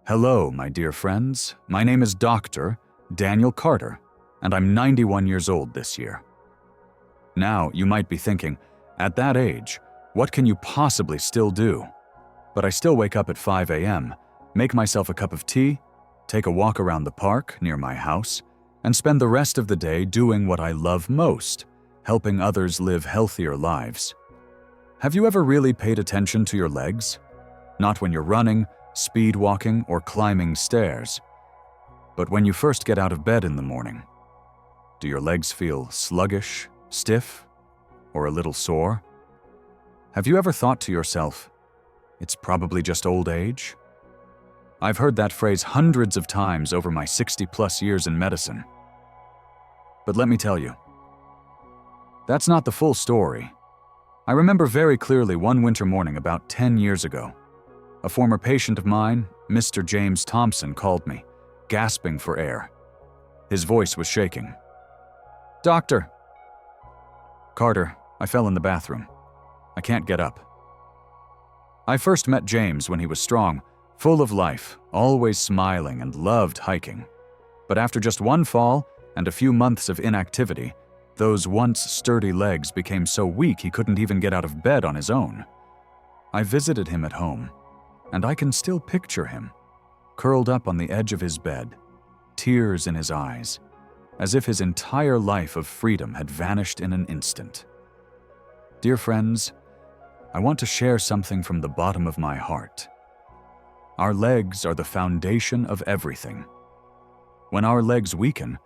Hello, my dear friends. My name is Dr. Daniel Carter, and I'm 91 years old this year. Now, you might be thinking, at that age, what can you possibly still do? But I still wake up at 5 a.m., make myself a cup of tea, take a walk around the park near my house, and spend the rest of the day doing what I love most, helping others live healthier lives. Have you ever really paid attention to your legs? Not when you're running, speed walking, or climbing stairs, but when you first get out of bed in the morning. Do your legs feel sluggish, stiff, or a little sore? Have you ever thought to yourself, it's probably just old age? I've heard that phrase hundreds of times over my 60-plus years in medicine. But let me tell you, that's not the full story. I remember very clearly one winter morning about 10 years ago. A former patient of mine, Mr. James Thompson, called me, gasping for air. His voice was shaking. "Doctor." "Carter, I fell in the bathroom. I can't get up." I first met James when he was strong, full of life, always smiling, and loved hiking. But after just one fall and a few months of inactivity, those once sturdy legs became so weak he couldn't even get out of bed on his own. I visited him at home, and I can still picture him, curled up on the edge of his bed, tears in his eyes, as if his entire life of freedom had vanished in an instant. Dear friends, I want to share something from the bottom of my heart. Our legs are the foundation of everything. When our legs weaken,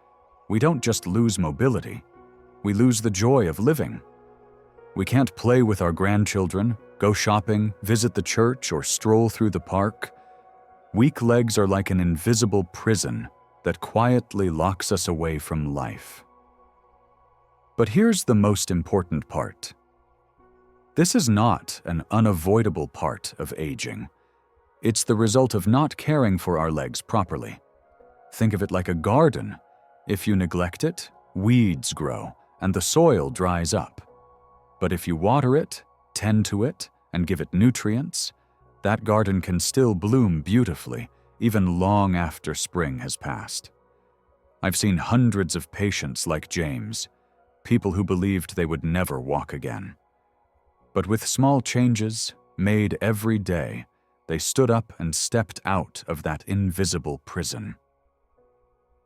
we don't just lose mobility, we lose the joy of living. We can't play with our grandchildren, go shopping, visit the church, or stroll through the park. Weak legs are like an invisible prison that quietly locks us away from life. But here's the most important part. This is not an unavoidable part of aging. It's the result of not caring for our legs properly. Think of it like a garden. If you neglect it, weeds grow and the soil dries up. But if you water it, tend to it, and give it nutrients, that garden can still bloom beautifully, even long after spring has passed. I've seen hundreds of patients like James, people who believed they would never walk again. But with small changes, made every day, they stood up and stepped out of that invisible prison.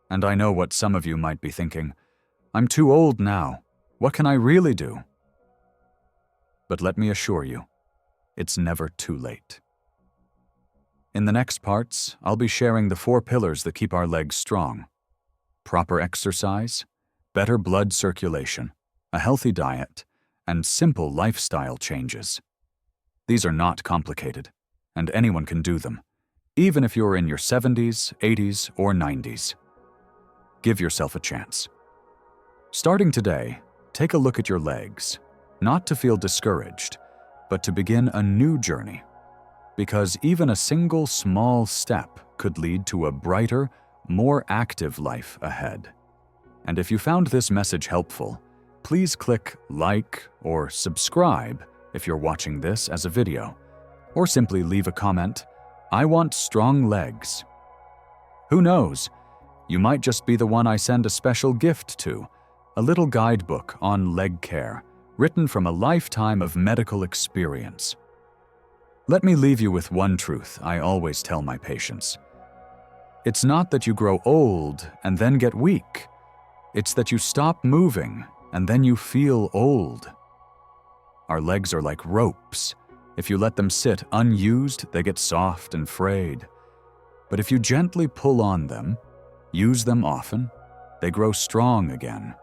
And I know what some of you might be thinking, I'm too old now, what can I really do? But let me assure you, it's never too late. In the next parts, I'll be sharing the 4 pillars that keep our legs strong. Proper exercise, better blood circulation, a healthy diet, and simple lifestyle changes. These are not complicated, and anyone can do them, even if you're in your 70s, 80s, or 90s. Give yourself a chance. Starting today, take a look at your legs, not to feel discouraged, but to begin a new journey. Because even a single small step could lead to a brighter, more active life ahead. And if you found this message helpful, please click like or subscribe if you're watching this as a video, or simply leave a comment, "I want strong legs." Who knows? You might just be the one I send a special gift to, a little guidebook on leg care, written from a lifetime of medical experience. Let me leave you with one truth I always tell my patients. It's not that you grow old and then get weak. It's that you stop moving and then you feel old. Our legs are like ropes. If you let them sit unused, they get soft and frayed. But if you gently pull on them, use them often, they grow strong again.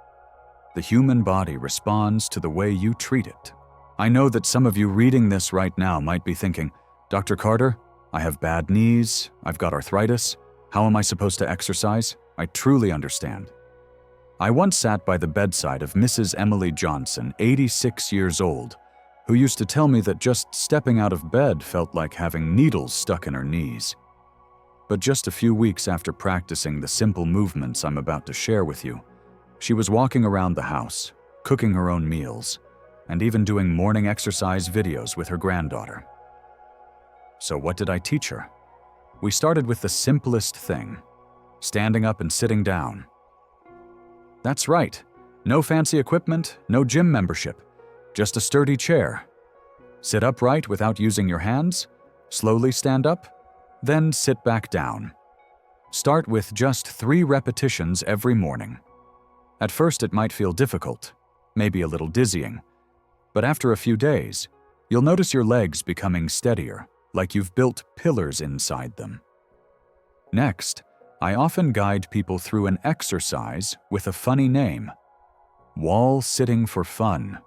The human body responds to the way you treat it. I know that some of you reading this right now might be thinking, "Dr. Carter, I have bad knees, I've got arthritis, how am I supposed to exercise?" I truly understand. I once sat by the bedside of Mrs. Emily Johnson, 86 years old, who used to tell me that just stepping out of bed felt like having needles stuck in her knees. But just a few weeks after practicing the simple movements I'm about to share with you, she was walking around the house, cooking her own meals, and even doing morning exercise videos with her granddaughter. So what did I teach her? we started with the simplest thing, standing up and sitting down. That's right, no fancy equipment, no gym membership, just a sturdy chair. Sit upright without using your hands, slowly stand up, then sit back down. Start with just 3 repetitions every morning. At first it might feel difficult, maybe a little dizzying, but after a few days, you'll notice your legs becoming steadier, like you've built pillars inside them. Next, I often guide people through an exercise with a funny name: wall sitting for fun.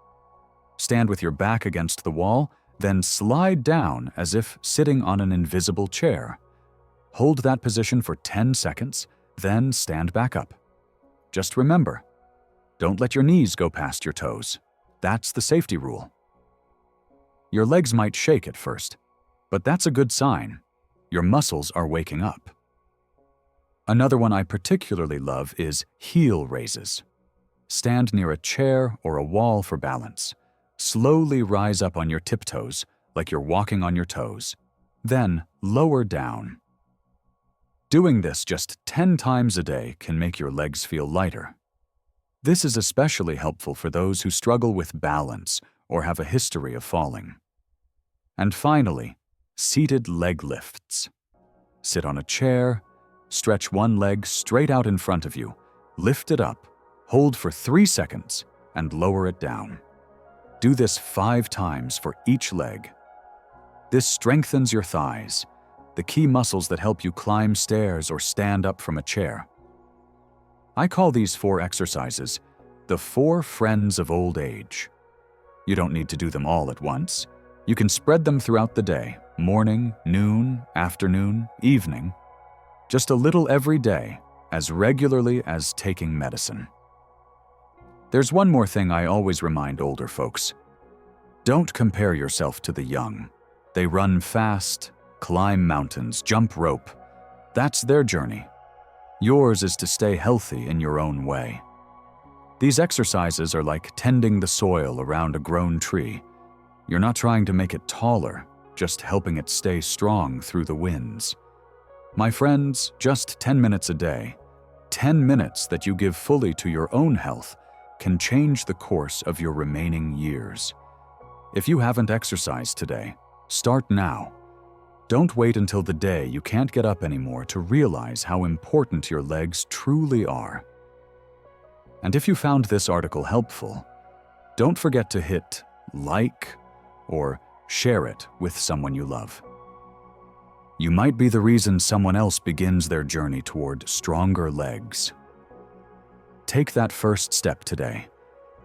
Stand with your back against the wall, then slide down as if sitting on an invisible chair. Hold that position for 10 seconds, then stand back up. Just remember, don't let your knees go past your toes. That's the safety rule. Your legs might shake at first, but that's a good sign. Your muscles are waking up. Another one I particularly love is heel raises. Stand near a chair or a wall for balance. Slowly rise up on your tiptoes, like you're walking on your toes. Then lower down. Doing this just 10 times a day can make your legs feel lighter. This is especially helpful for those who struggle with balance or have a history of falling. And finally, seated leg lifts. Sit on a chair, stretch one leg straight out in front of you, lift it up, hold for 3 seconds, and lower it down. Do this 5 times for each leg. This strengthens your thighs, the key muscles that help you climb stairs or stand up from a chair. I call these 4 exercises the 4 friends of old age. You don't need to do them all at once. You can spread them throughout the day, morning, noon, afternoon, evening. Just a little every day, as regularly as taking medicine. There's one more thing I always remind older folks. Don't compare yourself to the young. They run fast, climb mountains, jump rope. That's their journey. Yours is to stay healthy in your own way. These exercises are like tending the soil around a grown tree. You're not trying to make it taller, just helping it stay strong through the winds. My friends, just 10 minutes a day, 10 minutes that you give fully to your own health, can change the course of your remaining years. If you haven't exercised today, start now. Don't wait until the day you can't get up anymore to realize how important your legs truly are. And if you found this article helpful, don't forget to hit like or share it with someone you love. You might be the reason someone else begins their journey toward stronger legs. Take that first step today.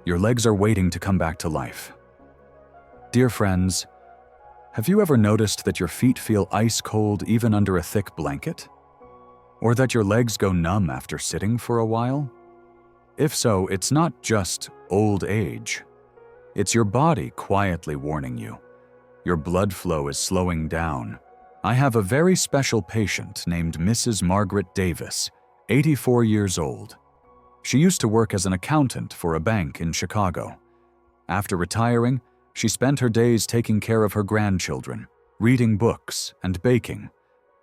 Your legs are waiting to come back to life. Dear friends, have you ever noticed that your feet feel ice cold even under a thick blanket? Or that your legs go numb after sitting for a while? If so, it's not just old age. It's your body quietly warning you. Your blood flow is slowing down. I have a very special patient named Mrs. Margaret Davis, 84 years old. She used to work as an accountant for a bank in Chicago. After retiring, she spent her days taking care of her grandchildren, reading books, and baking,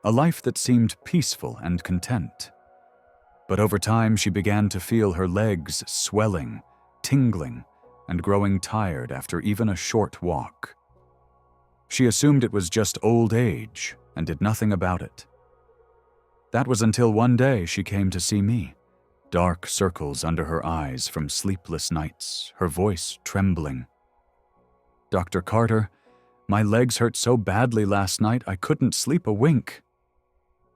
a life that seemed peaceful and content. But over time, she began to feel her legs swelling, tingling, and growing tired after even a short walk. She assumed it was just old age and did nothing about it. That was until one day she came to see me. Dark circles under her eyes from sleepless nights, her voice trembling. "Dr. Carter, my legs hurt so badly last night I couldn't sleep a wink."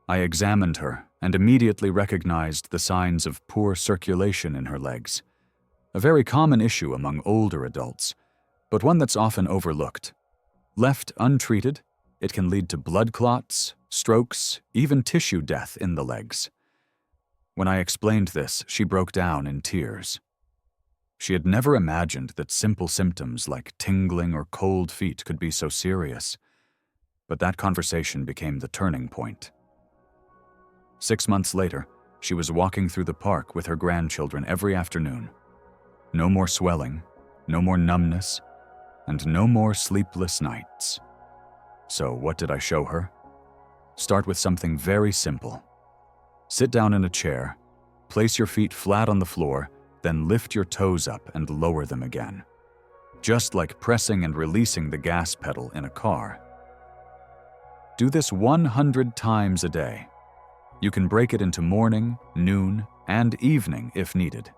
I examined her and immediately recognized the signs of poor circulation in her legs. A very common issue among older adults, but one that's often overlooked. Left untreated, it can lead to blood clots, strokes, even tissue death in the legs. When I explained this, she broke down in tears. She had never imagined that simple symptoms like tingling or cold feet could be so serious. But that conversation became the turning point. 6 months later, she was walking through the park with her grandchildren every afternoon. No more swelling, no more numbness, and no more sleepless nights. So what did I show her? start with something very simple. Sit down in a chair, place your feet flat on the floor, then lift your toes up and lower them again. Just like pressing and releasing the gas pedal in a car. Do this 100 times a day. You can break it into morning, noon, and evening if needed.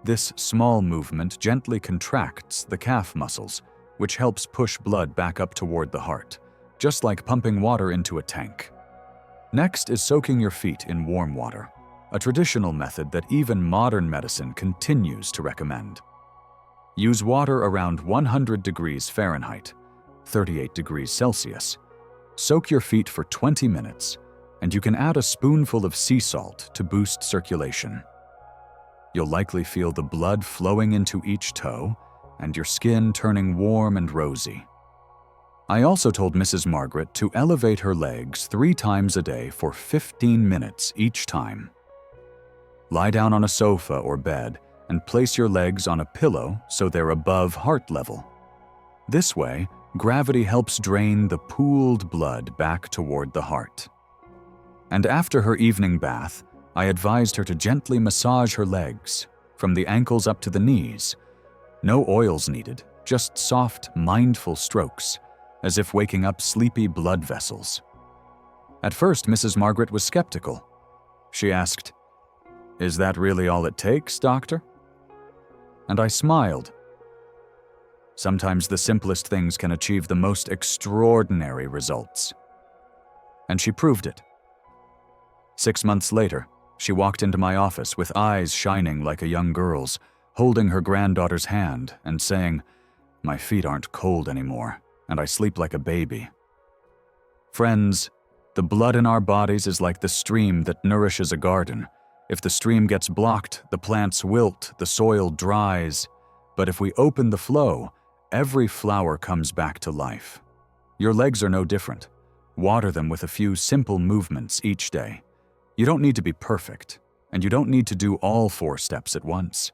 This small movement gently contracts the calf muscles, which helps push blood back up toward the heart, just like pumping water into a tank. Next is soaking your feet in warm water, a traditional method that even modern medicine continues to recommend. Use water around 100 degrees Fahrenheit, 38 degrees Celsius. Soak your feet for 20 minutes, and you can add a spoonful of sea salt to boost circulation. You'll likely feel the blood flowing into each toe and your skin turning warm and rosy. I also told Mrs. Margaret to elevate her legs 3 times a day for 15 minutes each time. Lie down on a sofa or bed and place your legs on a pillow so they're above heart level. This way, gravity helps drain the pooled blood back toward the heart. And after her evening bath, I advised her to gently massage her legs, from the ankles up to the knees. No oils needed, just soft, mindful strokes, as if waking up sleepy blood vessels. At first, Mrs. Margaret was skeptical. She asked, "Is that really all it takes, doctor?" And I smiled. Sometimes the simplest things can achieve the most extraordinary results. And she proved it. 6 months later, she walked into my office with eyes shining like a young girl's, holding her granddaughter's hand and saying, "My feet aren't cold anymore, and I sleep like a baby." Friends, the blood in our bodies is like the stream that nourishes a garden. If the stream gets blocked, the plants wilt, the soil dries. But if we open the flow, every flower comes back to life. Your legs are no different. Water them with a few simple movements each day. You don't need to be perfect, and you don't need to do all 4 steps at once.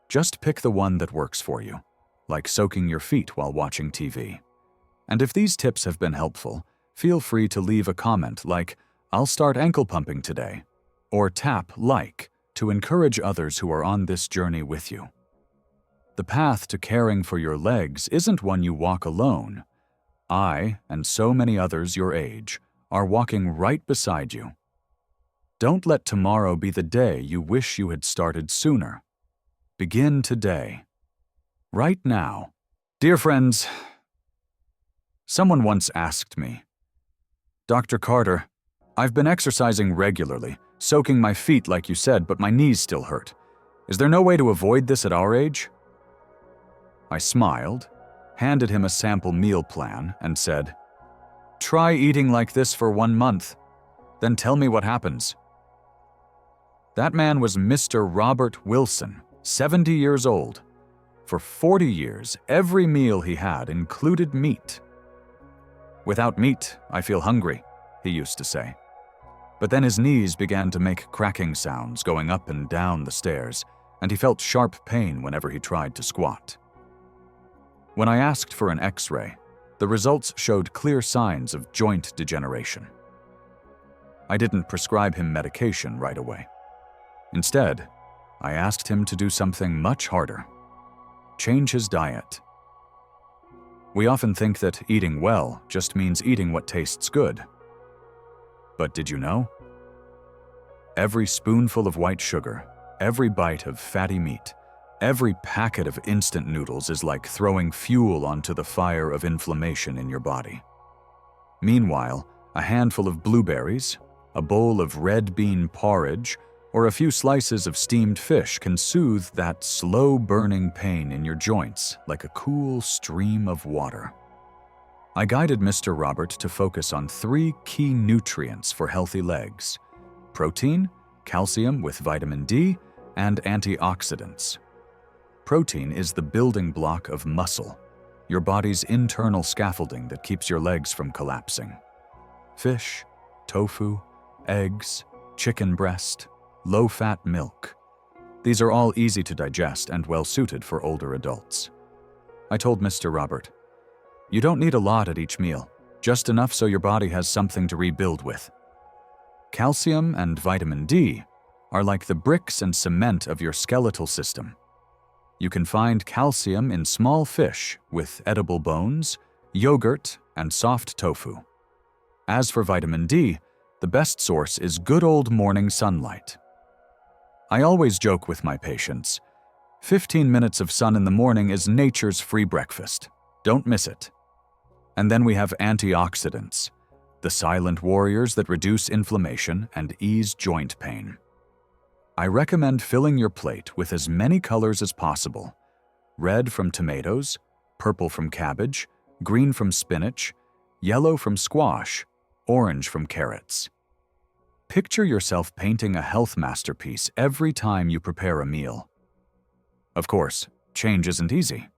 Just pick the one that works for you, like soaking your feet while watching TV. And if these tips have been helpful, feel free to leave a comment like, "I'll start ankle pumping today," or tap like to encourage others who are on this journey with you. The path to caring for your legs isn't one you walk alone. I, and so many others your age, are walking right beside you. Don't let tomorrow be the day you wish you had started sooner. Begin today. Right now. Dear friends, someone once asked me, "Dr. Carter, I've been exercising regularly, soaking my feet like you said, but my knees still hurt. Is there no way to avoid this at our age?" I smiled, handed him a sample meal plan, and said, "Try eating like this for 1 month, then tell me what happens." That man was Mr. Robert Wilson, 70 years old. For 40 years, every meal he had included meat. "Without meat, I feel hungry," he used to say. But then his knees began to make cracking sounds going up and down the stairs, and he felt sharp pain whenever he tried to squat. When I asked for an X-ray, the results showed clear signs of joint degeneration. I didn't prescribe him medication right away. Instead, I asked him to do something much harder: change his diet. We often think that eating well just means eating what tastes good. But did you know? Every spoonful of white sugar, every bite of fatty meat, every packet of instant noodles is like throwing fuel onto the fire of inflammation in your body. Meanwhile, a handful of blueberries, a bowl of red bean porridge, or a few slices of steamed fish can soothe that slow-burning pain in your joints like a cool stream of water. I guided Mr. Robert to focus on 3 key nutrients for healthy legs: protein, calcium with vitamin D, and antioxidants. Protein is the building block of muscle, your body's internal scaffolding that keeps your legs from collapsing. Fish, tofu, eggs, chicken breast, low-fat milk. These are all easy to digest and well-suited for older adults. I told Mr. Robert, "You don't need a lot at each meal. just enough so your body has something to rebuild with. Calcium and vitamin D are like the bricks and cement of your skeletal system. You can find calcium in small fish with edible bones, yogurt, and soft tofu. As for vitamin D, the best source is good old morning sunlight. I always joke with my patients, 15 minutes of sun in the morning is nature's free breakfast. Don't miss it. And then we have antioxidants, the silent warriors that reduce inflammation and ease joint pain. I recommend filling your plate with as many colors as possible: red from tomatoes, purple from cabbage, green from spinach, yellow from squash, orange from carrots. Picture yourself painting a health masterpiece every time you prepare a meal. Of course, change isn't easy.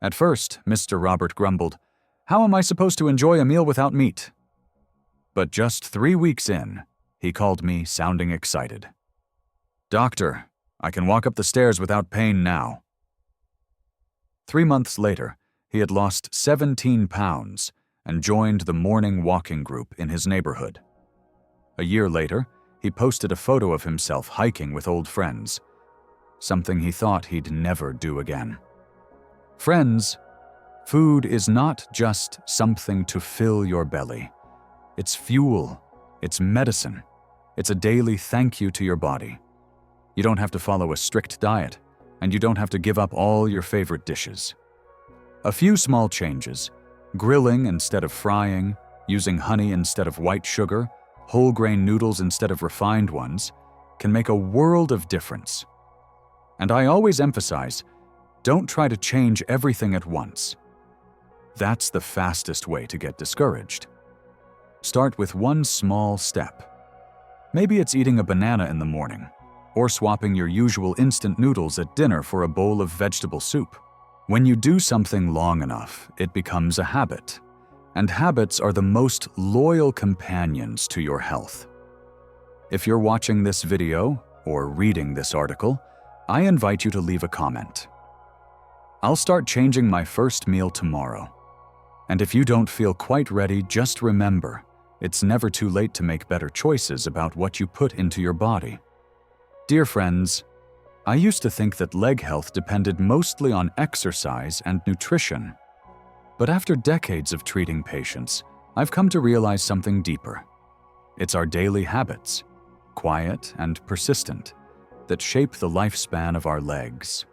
At first, Mr. Robert grumbled, "How am I supposed to enjoy a meal without meat?" But just 3 weeks in, he called me sounding excited. "Doctor, I can walk up the stairs without pain now." 3 months later, he had lost 17 pounds and joined the morning walking group in his neighborhood. A year later, he posted a photo of himself hiking with old friends, something he thought he'd never do again. Friends, food is not just something to fill your belly. It's fuel, it's medicine, it's a daily thank you to your body. You don't have to follow a strict diet, and you don't have to give up all your favorite dishes. A few small changes, grilling instead of frying, using honey instead of white sugar, whole grain noodles instead of refined ones, can make a world of difference. And I always emphasize, don't try to change everything at once. That's the fastest way to get discouraged. Start with one small step. Maybe it's eating a banana in the morning, or swapping your usual instant noodles at dinner for a bowl of vegetable soup. When you do something long enough, it becomes a habit, and habits are the most loyal companions to your health. If you're watching this video or reading this article, I invite you to leave a comment. I'll start changing my first meal tomorrow. And if you don't feel quite ready, just remember, it's never too late to make better choices about what you put into your body. Dear friends, I used to think that leg health depended mostly on exercise and nutrition. But after decades of treating patients, I've come to realize something deeper. It's our daily habits, quiet and persistent, that shape the lifespan of our legs.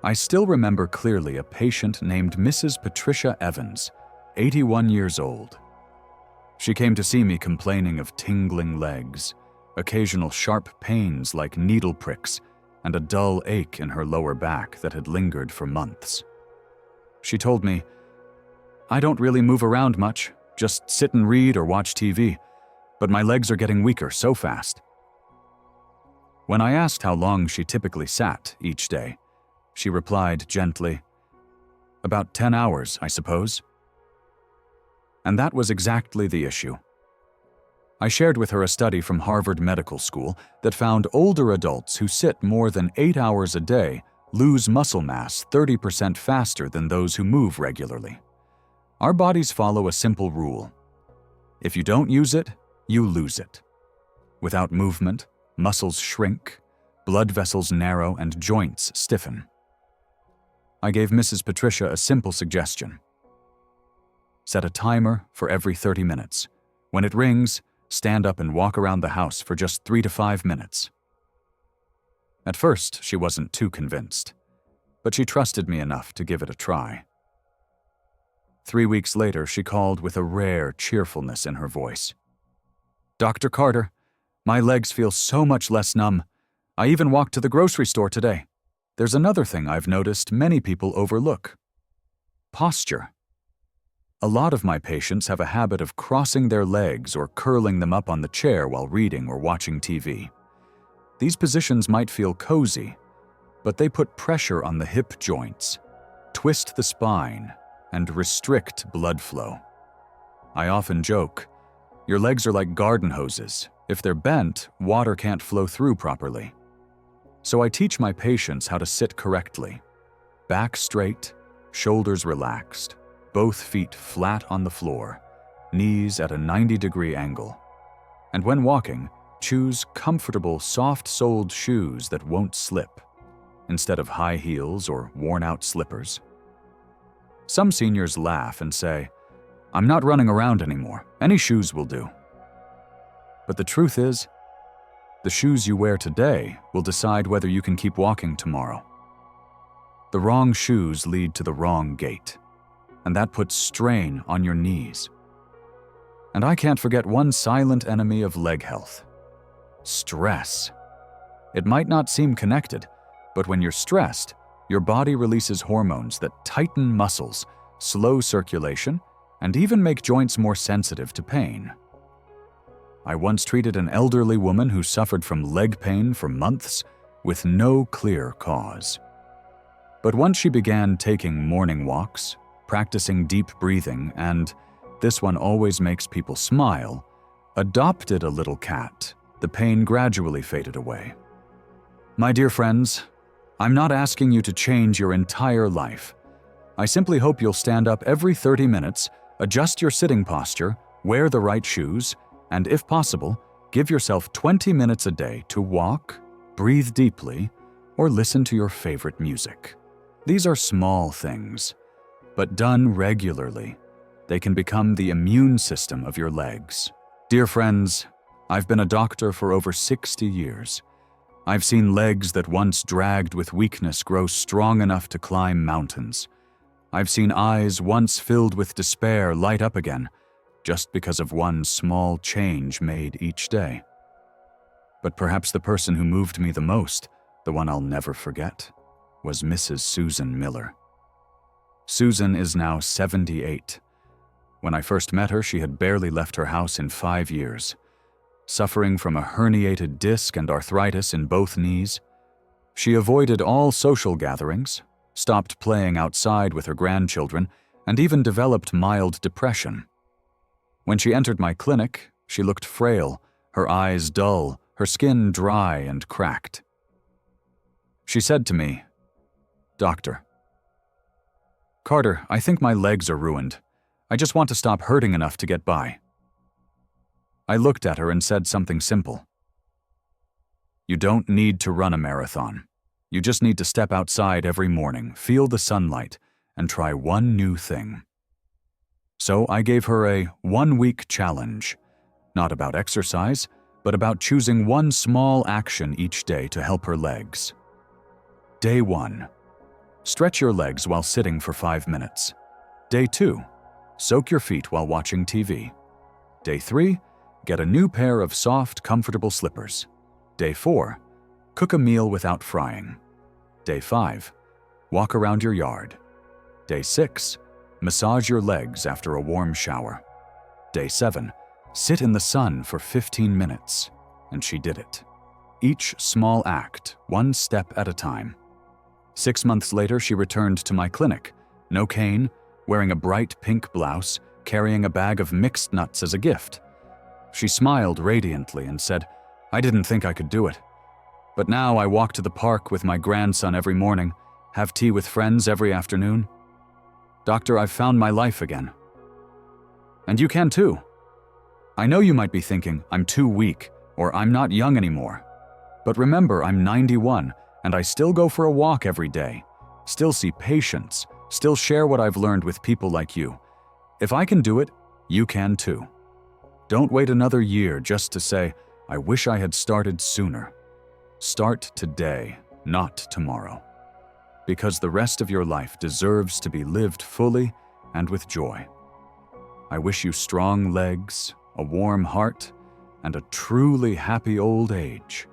I still remember clearly a patient named Mrs. Patricia Evans, 81 years old. She came to see me complaining of tingling legs, occasional sharp pains like needle pricks, and a dull ache in her lower back that had lingered for months. She told me, "I don't really move around much, just sit and read or watch TV, but my legs are getting weaker so fast." When I asked how long she typically sat each day, she replied gently, "About 10 hours, I suppose." And that was exactly the issue. I shared with her a study from Harvard Medical School that found older adults who sit more than 8 hours a day lose muscle mass 30% faster than those who move regularly. Our bodies follow a simple rule. If you don't use it, you lose it. Without movement, muscles shrink, blood vessels narrow, and joints stiffen. I gave Mrs. Patricia a simple suggestion. Set a timer for every 30 minutes. When it rings, stand up and walk around the house for just 3 to 5 minutes. At first, she wasn't too convinced, but she trusted me enough to give it a try. 3 weeks later, she called with a rare cheerfulness in her voice. "Dr. Carter, my legs feel so much less numb. I even walked to the grocery store today. There's another thing I've noticed many people overlook: posture. A lot of my patients have a habit of crossing their legs or curling them up on the chair while reading or watching TV. These positions might feel cozy, but they put pressure on the hip joints, twist the spine, and restrict blood flow. I often joke, your legs are like garden hoses. If they're bent, water can't flow through properly. So I teach my patients how to sit correctly. Back straight, shoulders relaxed, both feet flat on the floor, knees at a 90-degree angle. And when walking, choose comfortable, soft-soled shoes that won't slip, instead of high heels or worn-out slippers. Some seniors laugh and say, "I'm not running around anymore. Any shoes will do." But the truth is, the shoes you wear today will decide whether you can keep walking tomorrow. The wrong shoes lead to the wrong gait, and that puts strain on your knees. And I can't forget one silent enemy of leg health: stress. It might not seem connected, but when you're stressed, your body releases hormones that tighten muscles, slow circulation, and even make joints more sensitive to pain. I once treated an elderly woman who suffered from leg pain for months with no clear cause. But once she began taking morning walks, practicing deep breathing, and, this one always makes people smile, adopted a little cat, the pain gradually faded away. My dear friends, I'm not asking you to change your entire life. I simply hope you'll stand up every 30 minutes, adjust your sitting posture, wear the right shoes, and if possible, give yourself 20 minutes a day to walk, breathe deeply, or listen to your favorite music. These are small things, but done regularly, they can become the immune system of your legs. Dear friends, I've been a doctor for over 60 years. I've seen legs that once dragged with weakness grow strong enough to climb mountains. I've seen eyes once filled with despair light up again, just because of one small change made each day. But perhaps the person who moved me the most, the one I'll never forget, was Mrs. Susan Miller. Susan is now 78. When I first met her, she had barely left her house in 5 years. Suffering from a herniated disc and arthritis in both knees, she avoided all social gatherings, stopped playing outside with her grandchildren, and even developed mild depression. When she entered my clinic, she looked frail, her eyes dull, her skin dry and cracked. She said to me, "Doctor Carter, I think my legs are ruined. I just want to stop hurting enough to get by." I looked at her and said something simple. "You don't need to run a marathon. You just need to step outside every morning, feel the sunlight, and try one new thing." So I gave her a 1-week challenge, not about exercise, but about choosing one small action each day to help her legs. Day 1, stretch your legs while sitting for 5 minutes. Day 2, soak your feet while watching TV. Day 3, get a new pair of soft, comfortable slippers. Day 4, cook a meal without frying. Day 5, walk around your yard. Day 6, massage your legs after a warm shower. Day 7, sit in the sun for 15 minutes. And she did it. Each small act, one step at a time. 6 months later, she returned to my clinic, no cane, wearing a bright pink blouse, carrying a bag of mixed nuts as a gift. She smiled radiantly and said, "I didn't think I could do it. But now I walk to the park with my grandson every morning, have tea with friends every afternoon. Doctor, I've found my life again." And you can too. I know you might be thinking, "I'm too weak," or "I'm not young anymore." But remember, I'm 91, and I still go for a walk every day, still see patients, still share what I've learned with people like you. If I can do it, you can too. Don't wait another year just to say, "I wish I had started sooner." Start today, not tomorrow. Because the rest of your life deserves to be lived fully and with joy. I wish you strong legs, a warm heart, and a truly happy old age.